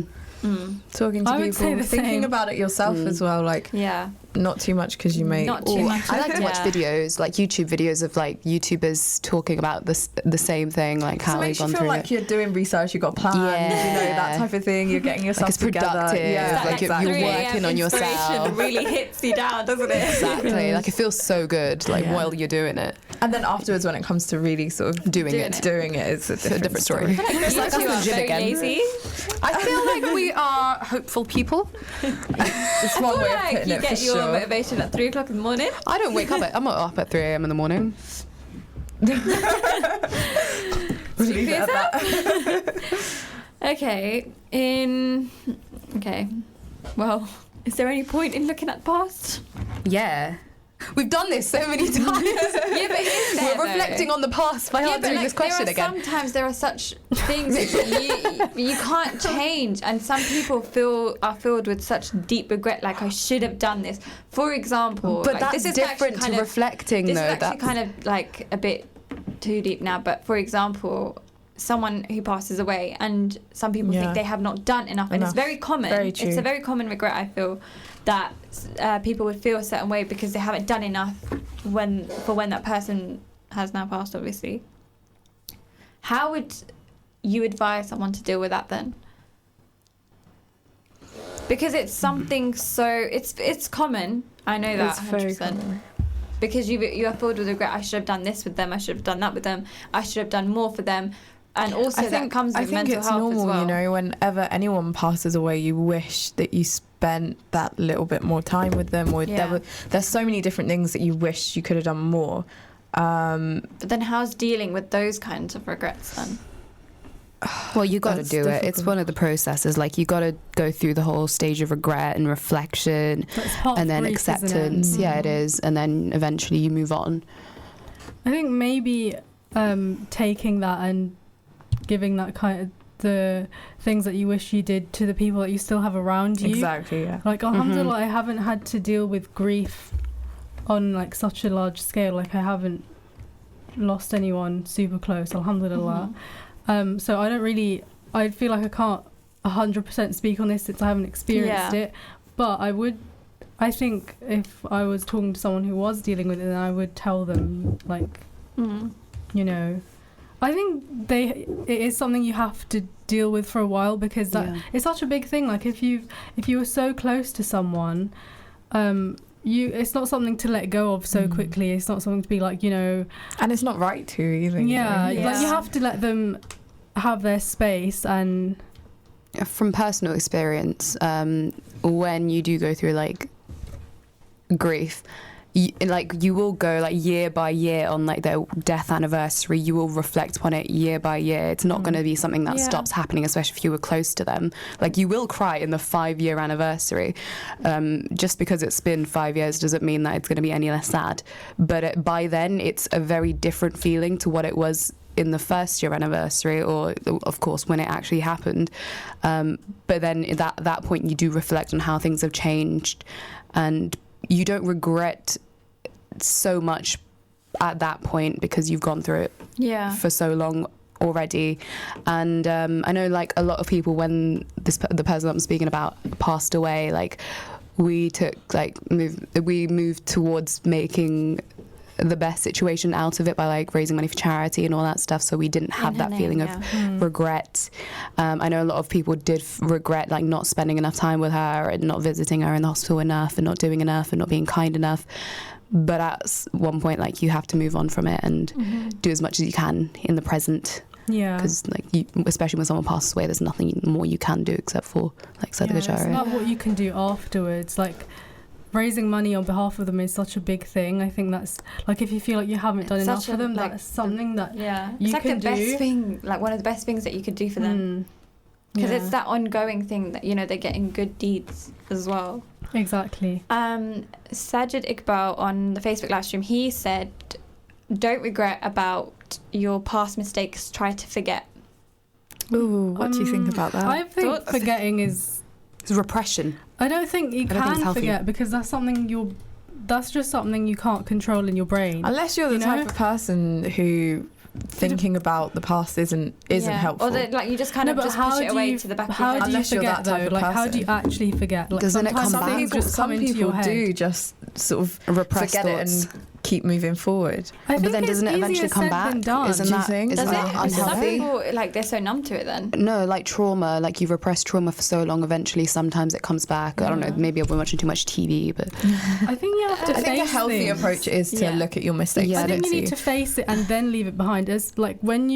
Talking to I would say people, the thinking same. about it yourself as well, like Yeah. not too much because you may... Not too much. I like to watch Yeah. videos, like YouTube videos of like YouTubers talking about the same thing, like So how it they've makes you gone feel through like it. you're doing research, you've got plans, that type of thing, you're getting yourself Like it's together. productive, Yeah, like you're exactly. 3 a.m. working on yourself. inspiration really hits you down, doesn't it? Exactly, like it feels so good, like Yeah. while you're doing it. And then afterwards, when it comes to really sort of Doing Doing it. it. doing it, it's a different story. It's like us in the gym very again. lazy. I feel like we are hopeful people. It's one I way feel of like putting you it get for your sure. motivation at 3 o'clock in the morning. I don't wake up I'm not up at 3 a.m. in the morning. We'll leave it at that. Okay. Well, is there any point in looking at the past? Yeah. We've done this so many times. Yeah, but is there, We're reflecting on the past by answering this question again. Sometimes there are such things that you can't change, and some people are filled with such deep regret, like I should have done this. For example, But like, that's this is different actually to reflecting, This though. is actually That's kind of like a bit too deep now. But for example, someone who passes away, and some people Yeah. think they have not done enough, and it's very common. Very true. It's a very common regret, I feel, that people would feel a certain way because they haven't done enough when that person has now passed, obviously. How would you advise someone to deal with that then? Because it's something it's common. I know that It's very 100%. common. Because you are filled with regret. I should have done this with them. I should have done that with them. I should have done more for them. And also that comes with mental it's health normal, as well. you know, whenever anyone passes away, you wish that you spent that little bit more time with them, or there's so many different things that you wish you could have done more. But then how's dealing with those kinds of regrets then? Well, you got to That's do it. It's difficult. one of the processes. Like, you got to go through the whole stage of regret and reflection, That's part and of then grief, isn't it? acceptance. Yeah, it is. And then eventually you move on. I think maybe taking that and giving that kind of the things that you wish you did to the people that you still have around you. Exactly, yeah. Like, alhamdulillah, I haven't had to deal with grief on like such a large scale. Like, I haven't lost anyone super close, alhamdulillah. So I feel like I can't 100% speak on this since I haven't experienced it, but I think if I was talking to someone who was dealing with it, then I would tell them, like, you know, I think it is something you have to deal with for a while, because it's such a big thing. Like, if you were so close to someone, it's not something to let go of so quickly. It's not something to be like, you know, and it's not right to either. Like, you have to let them have their space. And from personal experience, when you do go through like grief, you will go like year by year on like their death anniversary. You will reflect upon it year by year. It's not going to be something that stops happening, especially if you were close to them. Like, you will cry in the 5-year anniversary. Just because it's been 5 years doesn't mean that it's going to be any less sad. But by then, it's a very different feeling to what it was in the first year anniversary, or of course when it actually happened. But then at that point, you do reflect on how things have changed, and you don't regret so much at that point because you've gone through it for so long already. And I know, like, a lot of people, when the person I'm speaking about passed away, like, we moved towards making the best situation out of it by like raising money for charity and all that stuff, so we didn't have that feeling of regret. I know a lot of people did regret like not spending enough time with her and not visiting her in the hospital enough and not doing enough and not being kind enough, but at one point, like, you have to move on from it and do as much as you can in the present. Because like, especially when someone passes away, there's nothing more you can do except for like sadaqah jariyah. It's not what you can do afterwards. Like, raising money on behalf of them is such a big thing. I think that's like, if you feel like you haven't done enough for them, like, that's something that you it's like can the best do. thing, like one of the best things that you could do for them, because it's that ongoing thing that, you know, they're getting good deeds as well. Exactly. Sajid Iqbal on the Facebook live stream, he said, don't regret about your past mistakes, try to forget. Ooh, what do you think about that? I think forgetting is repression. I don't think you can forget, because that's just something you can't control in your brain. Unless you're the type of person who thinking about the past isn't helpful. Or like, you just kind of just push it away to the back of your head. How do you forget, though? Like, how do you actually forget? Like, doesn't it come back? Some people do just sort of repress forget thoughts. It and keep moving forward. But then doesn't it eventually come back? Isn't that Some unhealthy? people, like, they're so numb to it then. No, like trauma, like you repress trauma for so long, eventually sometimes it comes back. I don't know, maybe I've been watching too much TV, but I think you have to face think a healthy things. approach is to look at your mistakes. I think you need to face it and then leave it behind. It's like when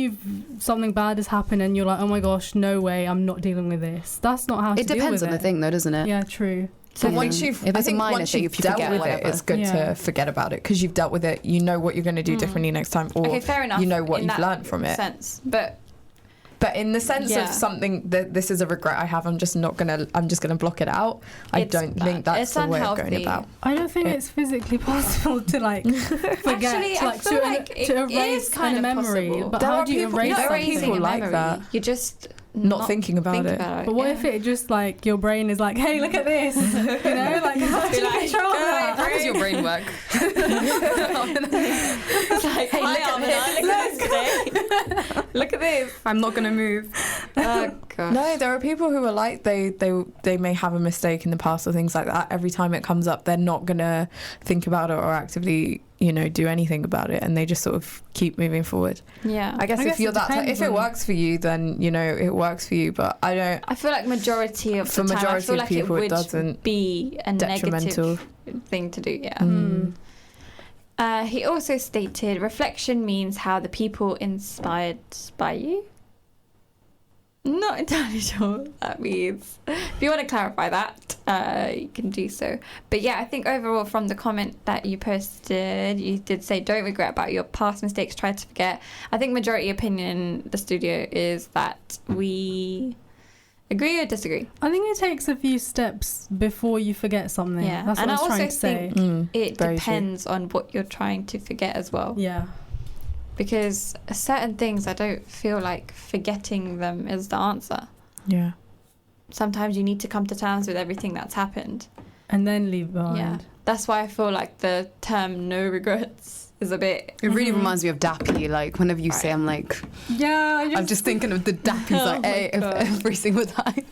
something bad has happened and you're like, oh my gosh, no way, I'm not dealing with this. That's not how to deal with it. It depends on the thing though, doesn't it? Yeah, true. So once you've dealt with it, it's good to forget about it, because you've dealt with it. You know what you're going to do differently next time, or fair enough, you know what you've learned from it. But in the sense of something that this is a regret I have, I'm just gonna block it out. I don't think that's the way of going about. I don't think it's physically possible to like forget. Actually, I feel like to erase kind of memory. possible. But how do you erase something? People like that. You're just not thinking about it. But what if it just like your brain is like, hey, look at this, you know, like how do you control that? How does your brain work? It's like, hey, look at this. I'm not gonna move. Oh gosh. No, there are people who are like they may have a mistake in the past or things like that. Every time it comes up, they're not gonna think about it or actively, you know, do anything about it, and they just sort of keep moving forward. Yeah. I guess if you're that, if it works for you, then you know it works for you. But I feel like majority of the time, I feel like people, it would doesn't be a negative thing to do. Yeah. He also stated, reflection means how the people inspired by you. Not entirely sure what that means. If you want to clarify that, you can do so. But yeah, I think overall from the comment that you posted, you did say, don't regret about your past mistakes, try to forget. I think majority opinion in the studio is that we agree or disagree. I think it takes a few steps before you forget something. Yeah. That's what I was trying to say. It depends on what you're trying to forget as well. Yeah. because certain things I don't feel like forgetting them is the answer. Yeah. Sometimes you need to come to terms with everything that's happened. And then leave behind. Yeah. That's why I feel like the term no regrets is a bit... It really reminds me of Dappy. Like, whenever you say, I'm like, Yeah, I'm just thinking of the Dappies Oh like, my hey, God. every single time.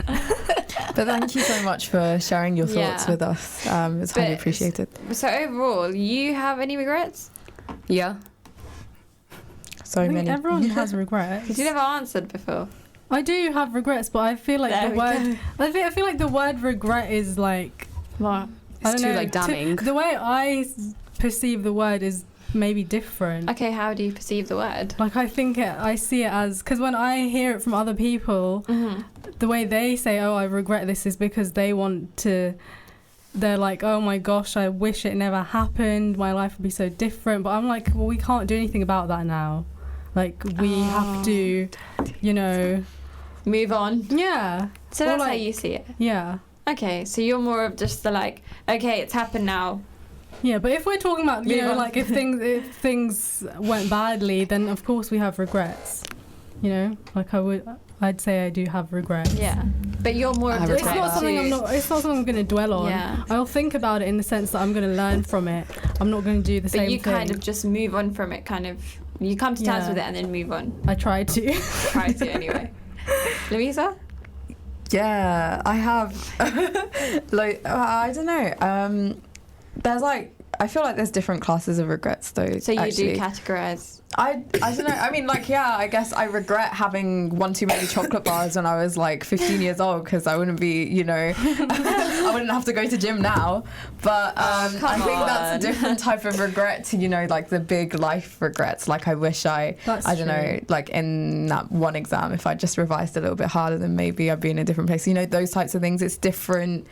But thank you so much for sharing your thoughts Yeah. with us. It's highly But- appreciated. So overall, you have any regrets? Yeah. So I think many. everyone has regrets. Because you never answered before. I do have regrets, but I feel like There the we word. I feel like the word regret is like. What? I It's don't too, know, like, damning. the way I perceive the word is maybe different. Okay, how do you perceive the word? Like I see it as, because when I hear it from other people, the way they say, "Oh, I regret this," is because they want to. They're like, "Oh my gosh, I wish it never happened. My life would be so different." But I'm like, well, we can't do anything about that now. Like we have to, you know. Move on. Yeah. So Or that's how like- you see it. Yeah. Okay, so you're more of just the like, okay, it's happened now. Yeah, but if we're talking about, you Move know, on. like if things went badly, then of course we have regrets. You know, like I'd say I do have regrets. Yeah, but you're more of I the It's type not something to- It's not something I'm going to dwell on. Yeah. I'll think about it in the sense that I'm going to learn from it. I'm not going to do the same But you thing. kind of just move on from it, kind of. You come to terms Yeah. with it and then move on. I try to. Try to anyway. Louisa? Yeah, I have. Like, I don't know. There's like, I feel like there's different classes of regrets though. So you actually. do categorize. I don't know. I mean, like, yeah, I guess I regret having one too many chocolate bars when I was like 15 years old because I wouldn't be, you know, I wouldn't have to go to gym now. But I think that's a different type of regret to, you know, like the big life regrets. Like, I wish I don't know, true. like in that one exam, if I just revised a little bit harder, then maybe I'd be in a different place. You know, those types of things. It's different.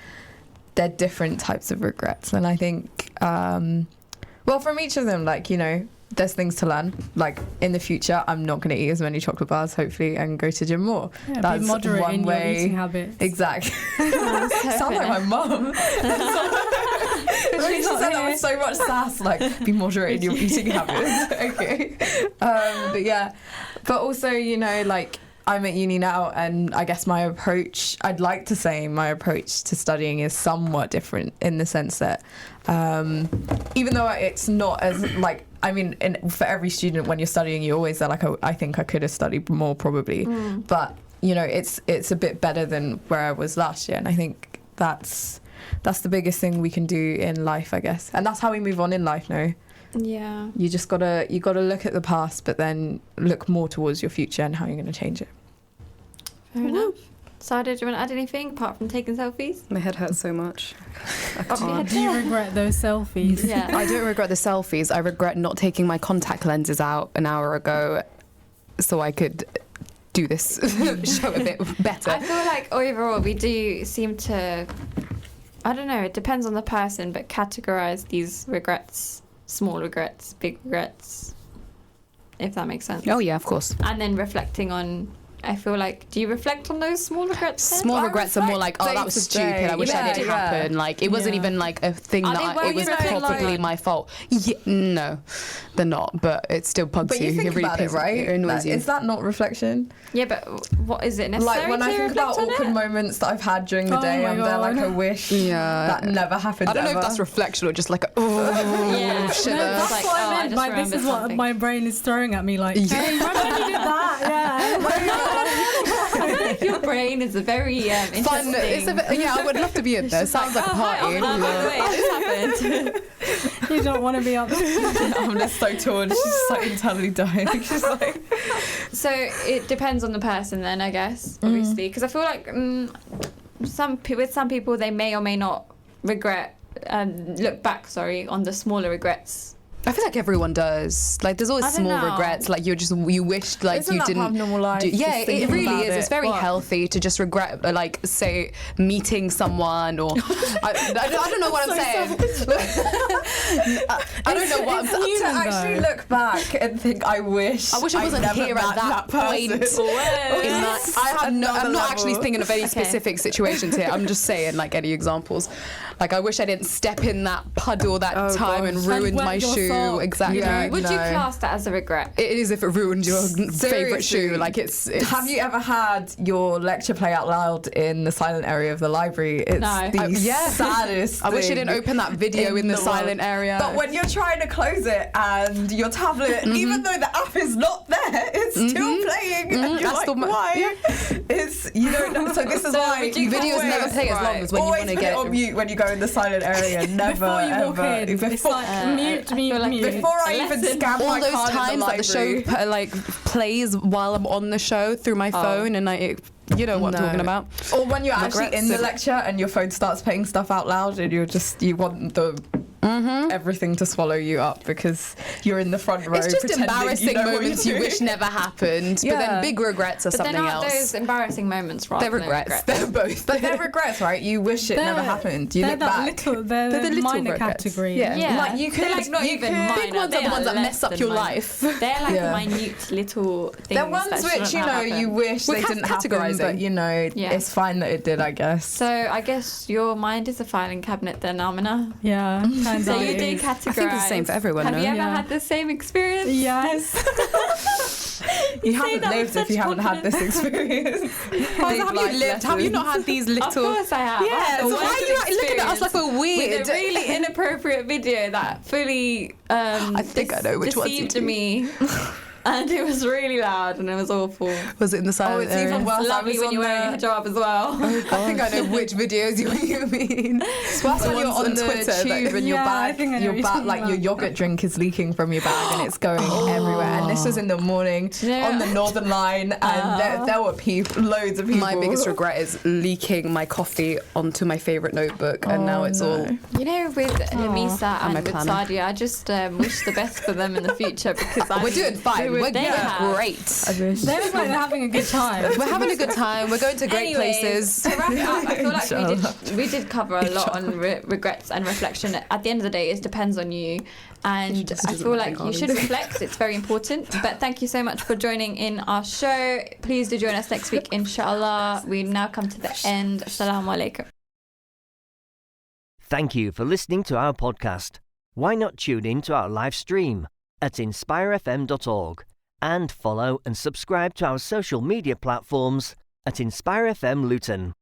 They're different types of regrets. And I think, well, from each of them, like, you know, there's things to learn. Like in the future, I'm not going to eat as many chocolate bars, hopefully, and go to gym more. Yeah, That's be moderate one in way. your eating habits. Exactly. Sounds like my mum. She said that with so much sass, like, be moderate in your eating habits. Okay. But yeah, but also, you know, like, I'm at uni now, and I guess my approach, I'd like to say my approach to studying is somewhat different in the sense that even though it's not as, like, I mean, for every student, when you're studying, you always are like, oh, I think I could have studied more probably. But, you know, it's a bit better than where I was last year. And I think that's the biggest thing we can do in life, I guess. And that's how we move on in life now. Yeah. You just gotta look at the past, but then look more towards your future and how you're going to change it. Fair enough. Sada, do you want to add anything apart from taking selfies? My head hurts so much. I Up your can't. head. Do you regret those selfies? Yeah. I don't regret the selfies. I regret not taking my contact lenses out an hour ago so I could do this show a bit better. I feel like overall we do seem to, I don't know, it depends on the person, but categorize these regrets, small regrets, big regrets, if that makes sense. Oh yeah, of course. And then reflecting on, I feel like, do you reflect on those small regrets? then? Small regrets are more like, oh, that was stupid. I wish that didn't happen. Like, it wasn't Yeah. even like a thing Are they that worth it was reflecting probably on? my fault. Yeah, no, they're not. But it still bugs But you think really about it, pisses- right? It annoys you. Is that not reflection? Yeah, but what is it necessary Like when to I think reflect about on awkward it? moments that I've had during the Oh day, my I'm there like, God. I wish Yeah. that never happened I don't know ever. if that's reflection or just like, oh, Yeah. shiver. No, That's like, what oh, I I meant just by this remembered is what something. my brain is throwing at me like, Yeah. hey, remember when you did that? Yeah. I feel like your brain is a very interesting. Fun. It's a bit, yeah, I would love to be in there. Sounds like a party. By the way, this happened. You don't want to be up there. I'm just so torn. She's just like internally dying. She's like, So it depends on the person then, I guess, obviously. Because I feel like with some people, they may or may not look back on the smaller regrets. I feel like everyone does. Like, there's always I don't small know. regrets. Like, you wished, like, isn't you that didn't. part of normal life? do- Just yeah, it thinking really about is. It's very What? healthy to just regret, like, say, meeting someone or. I don't know what I'm saying. I don't know what I'm to saying. actually though. look back and think, I wish I wasn't never here at met that point. person. I have no, I'm Another not actually level. thinking of any Okay. specific situations here. I'm just saying, like, any examples. Like, I wish I didn't step in that puddle that Oh, time gosh. and And ruined wet my your shoe. sock. Exactly. Yeah. Would you No. class that as a regret? It is if it ruined your favorite Seriously. shoe. Like, it's Have you ever had your lecture play out loud in the silent area of the library? It's No. the Yeah. saddest I wish I thing didn't open that video in the world. silent area. But when you're trying to close it and your tablet, even though the app is not there, it's still playing. And you're That's like, why? It's, you don't know. So this is So why would you videos always- never play as long as when you always want to put get it on mute when you go in the silent area. Never, Before you walk ever. in, it's like mute, I mute, feel like mute. Before I even Lesson. scan all my those card times in the that the show library. like plays while I'm on the show through my phone, and you know what I'm talking about. Or when you're actually Regrets. in the lecture and your phone starts playing stuff out loud and you want the everything to swallow you up because you're in the front row. It's just pretending embarrassing you know what moments you're you wish doing. never happened, but Yeah. then big regrets are But something then aren't else. those embarrassing moments rather They're than regrets. regrets? They're both. But they're regrets, right? You wish it never happened. You they're look that back. little, they're They're the the little minor regrets. category. Yeah. Yeah, Like, you they're could- like not you even could- minor. Big ones they are the ones that less mess up than your minor. life. They're like Yeah. minute little things. They're ones that which, shouldn't you know, have you happened. wish We they have didn't happen, categorising. but, you know, Yeah. it's fine that it did, I guess. So I guess your mind is a filing cabinet then, Amina. Yeah, kind So of. you do is. categorize. I think it's the same for everyone, Have no? you ever Yeah. had the same experience? Yes. You say haven't that with lived if such you haven't had this confidence. experience. Have you lived? Have you not had these little? Of course I have. I Yeah, had the so why worst are you like, looking at us like experience we're weird? with a really inappropriate video that fully I think I know which ones you deceived do. me. And it was really loud and it was awful. Was it in the silent it's area? even worse. It's I lovely was when on you're wearing a the- hijab as well. I think I know which videos you mean. So that's when you're on the tube and your Yeah, I bag, think I know your what you're bag, talking like your about. yogurt drink is leaking from your bag and it's going everywhere. And this was in the morning Yeah. on the Northern Line, and there were loads of people. My biggest regret is leaking my coffee onto my favourite notebook, and now it's all. You know, with Lamisa And my and with planner. Sadia, I just wish the best for them in the future because We're doing fine. We're they have- great. They look like they're having a good time. We're having a good time. We're going to great Anyways, places. To wrap it up, I feel like we did cover a lot on regrets and reflection. At the end of the day, it depends on you. And I feel like you should reflect. It's very important. But thank you so much for joining in our show. Please do join us next week, inshallah. We now come to the end. Assalamu alaikum. Thank you for listening to our podcast. Why not tune in to our live stream at inspirefm.org and follow and subscribe to our social media platforms at Inspire FM Luton.